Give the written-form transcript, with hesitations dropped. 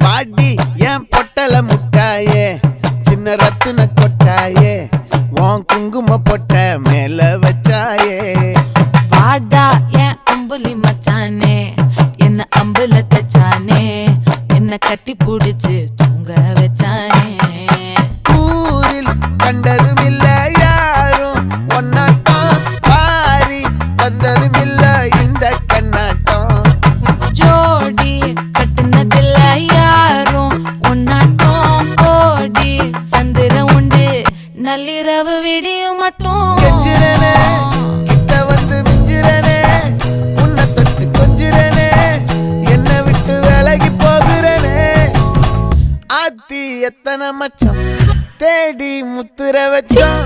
பாடி என் பொட்டல முட்டாயே சின்ன ரத்தின கொட்டாயே உன் குங்கும பொட்ட மேல வச்சாயே வாடா என் அம்புலி மச்சானே என்ன அம்புல தச்சானே என்ன கட்டி புடிச்சு தூங்க வச்சானே ஊரில் கண்டதும் இல்ல யாரும் ஒன்னாட்டம் பாரி தந்ததும் இல்ல இந்த கண்ணாட்டம் ஜோடி கட்டுனதில்ல யாரும் ஒன்னாட்டம் கோடி சந்திரம் உண்டு நள்ளிரவு விடியும் மட்டும் கெஞ்சிரனே கிட்ட வந்து மிஞ்சிரனே உன்னை தொட்டு கொஞ்சிரனே என்ன விட்டு விலகி போகிறனே ஆத்தி எத்தனை மச்சம் தேடி முத்துற வச்சோம்